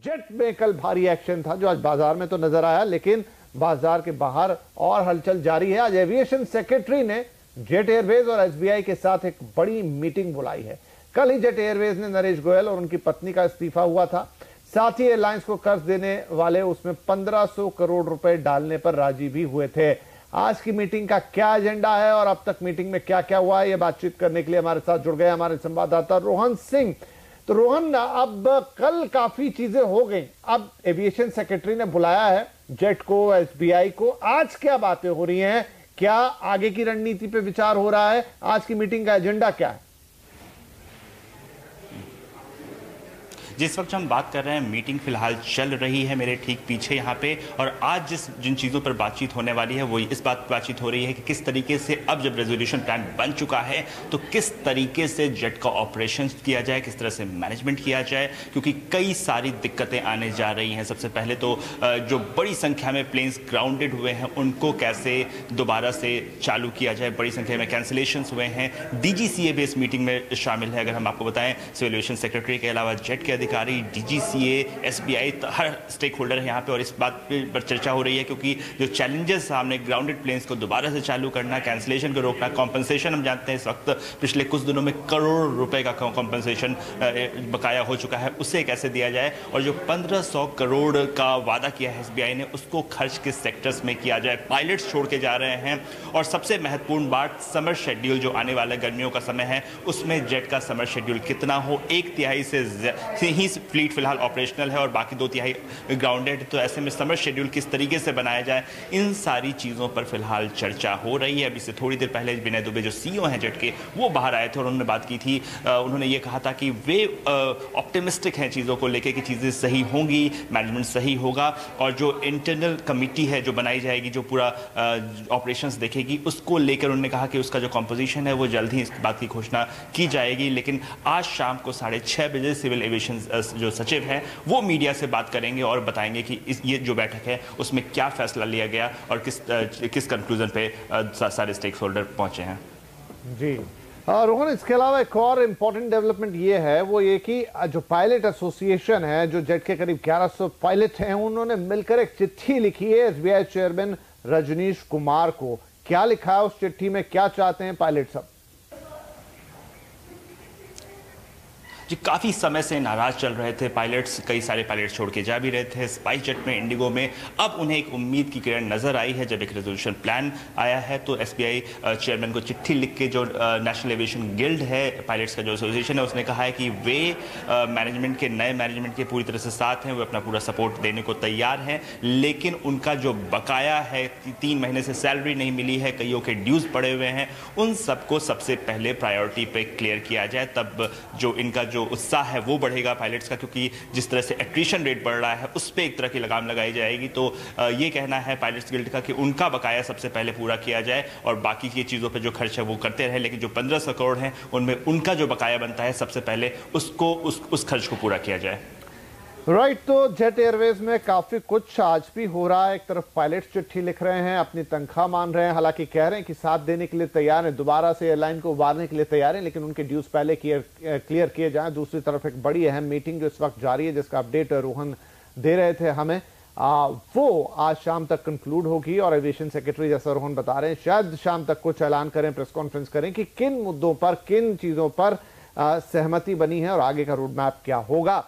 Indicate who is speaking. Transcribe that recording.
Speaker 1: Jet में कल भारी एक्शन था जो आज बाजार में तो नजर आया, लेकिन बाजार के बाहर और हलचल जारी है। आज एविएशन सेक्रेटरी ने जेट एयरवेज और एसबीआई के साथ एक बड़ी मीटिंग बुलाई है। कल ही जेट एयरवेज ने नरेश गोयल और उनकी पत्नी का इस्तीफा हुआ था। साथ ही एयरलाइंस को कर्ज देने वाले उसमें 1500 करोड़ रुपए डालने पर राजी भी हुए थे। आज की मीटिंग का क्या एजेंडा है और अब तक मीटिंग में क्या क्या हुआ है, ये बातचीत करने के लिए हमारे साथ जुड़ गए हमारे संवाददाता रोहन सिंह। तो रोहन, अब कल काफी चीजें हो गई, अब एविएशन सेक्रेटरी ने बुलाया है जेट को, एसबीआई को, आज क्या बातें हो रही हैं, क्या आगे की रणनीति पे विचार हो रहा है, आज की मीटिंग का एजेंडा क्या है?
Speaker 2: जिस वक्त हम बात कर रहे हैं, मीटिंग फिलहाल चल रही है मेरे ठीक पीछे यहाँ पे, और आज जिन चीज़ों पर बातचीत होने वाली है वो इस बातचीत हो रही है कि किस तरीके से अब जब रेजोल्यूशन प्लान बन चुका है तो किस तरीके से जेट का ऑपरेशन किया जाए, किस तरह से मैनेजमेंट किया जाए, क्योंकि कई सारी दिक्कतें आने जा रही हैं। सबसे पहले तो जो बड़ी संख्या में प्लेन्स ग्राउंडेड हुए हैं उनको कैसे दोबारा से चालू किया जाए, बड़ी संख्या में कैंसिलेशंस हुए हैं। डीजीसीए भी इस मीटिंग में शामिल है। अगर हम आपको बताएं, सिविल एविएशन सेक्रेटरी के अलावा जेट के अधिकारी, डीजीसीए, एसबीआई, हर स्टेक होल्डर है यहाँ पे, और इस बात पर चर्चा हो रही है क्योंकि जो चैलेंजेस सामने, ग्राउंडेड प्लेन्स को दोबारा से चालू करना, कैंसिलेशन को रोकना, कॉम्पनसेशन, हम जानते हैं इस वक्त पिछले कुछ दिनों में करोड़ रुपए का कॉम्पनसेशन बकाया हो चुका है, उसे कैसे दिया जाए, और जो 1500 करोड़ का वादा किया है एसबीआई ने उसको खर्च किस सेक्टर्स में किया जाए। पायलट्स छोड़ के जा रहे हैं, और सबसे महत्वपूर्ण बात, समर शेड्यूल जो आने वाला गर्मियों का समय है उसमें जेट का समर शेड्यूल कितना हो। 1/3 से ही फ्लीट फिलहाल ऑपरेशनल है और बाकी 2/3 ग्राउंडेड, तो ऐसे में समर शेड्यूल किस तरीके से बनाया जाए, इन सारी चीज़ों पर फिलहाल चर्चा हो रही है। अभी से थोड़ी देर पहले विनय दुबे जो सीईओ हैं जेट के, वो बाहर आए थे और उन्होंने बात की थी। उन्होंने ये कहा था कि वे ऑप्टिमिस्टिक हैं चीज़ों को लेकर कि चीज़ें सही होंगी, मैनेजमेंट सही होगा, और जो इंटरनल कमिटी है जो बनाई जाएगी, जो पूरा ऑपरेशंस देखेगी, उसको लेकर उन्होंने कहा कि उसका जो कॉम्पोजिशन है वो जल्द ही इस बात की घोषणा की जाएगी। लेकिन आज शाम को 6:30 बजे सिविल एविएशन जो सचिव हैं वो मीडिया से बात करेंगे और बताएंगे कि ये जो बैठक है उसमें क्या फैसला लिया गया और किस कंक्लूजन पे सारे स्टेक होल्डर पहुंचे हैं।
Speaker 1: जी रोहन, इसके अलावा एक और इम्पोर्टेंट डेवलपमेंट ये है, वो ये कि जो पायलट एसोसिएशन है, जो जेट के करीब 1100 पायलट हैं, उन्होंने मिलकर एक चिट्ठी लिखी है एसबीआई चेयरमैन रजनीश कुमार को। क्या लिखा है उस चिट्ठी में, क्या चाहते हैं पायलट सब?
Speaker 2: जी, काफ़ी समय से नाराज चल रहे थे पायलट्स, कई सारे पायलट्स छोड़ के जा भी रहे थे स्पाइस जेट में, इंडिगो में। अब उन्हें एक उम्मीद की किरण नजर आई है जब एक रेजोल्यूशन प्लान आया है। तो एसबीआई चेयरमैन को चिट्ठी लिख के, जो नेशनल एविएशन गिल्ड है, पायलट्स का जो एसोसिएशन है, उसने कहा है कि वे मैनेजमेंट के, नए मैनेजमेंट के पूरी तरह से साथ हैं, वे अपना पूरा सपोर्ट देने को तैयार हैं, लेकिन उनका जो बकाया है, 3 महीने से सैलरी नहीं मिली है, कईयों के ड्यूज पड़े हुए हैं, उन सबको सबसे पहले प्रायोरिटी पे क्लियर किया जाए। तब जो इनका जो उत्साह है वो बढ़ेगा पायलट्स का, क्योंकि जिस तरह से एट्रिशन रेट बढ़ रहा है उस पर एक तरह की लगाम लगाई जाएगी। तो ये कहना है पायलट्स गिल्ड का कि उनका बकाया सबसे पहले पूरा किया जाए और बाकी की चीज़ों पे जो खर्च है वो करते रहे, लेकिन जो 1500 करोड़ हैं उनमें उनका जो बकाया बनता है सबसे पहले उसको उस खर्च को पूरा किया जाए।
Speaker 1: राइट, तो जेट एयरवेज में काफी कुछ आज भी हो रहा है। एक तरफ पायलट्स चिट्ठी लिख रहे हैं, अपनी तनख्वाह मान रहे हैं, हालांकि कह रहे हैं कि साथ देने के लिए तैयार हैं, दोबारा से एयरलाइन को उबारने के लिए तैयार हैं, लेकिन उनके ड्यूज पहले क्लियर किए जाएं। दूसरी तरफ एक बड़ी अहम मीटिंग जो इस वक्त जारी है, जिसका अपडेट रोहन दे रहे थे हमें, वो आज शाम तक कंक्लूड होगी और एविएशन सेक्रेटरी, जैसा रोहन बता रहे हैं, शायद शाम तक कुछ ऐलान करें, प्रेस कॉन्फ्रेंस करें कि किन मुद्दों पर, किन चीजों पर सहमति बनी है और आगे का रोड मैप क्या होगा।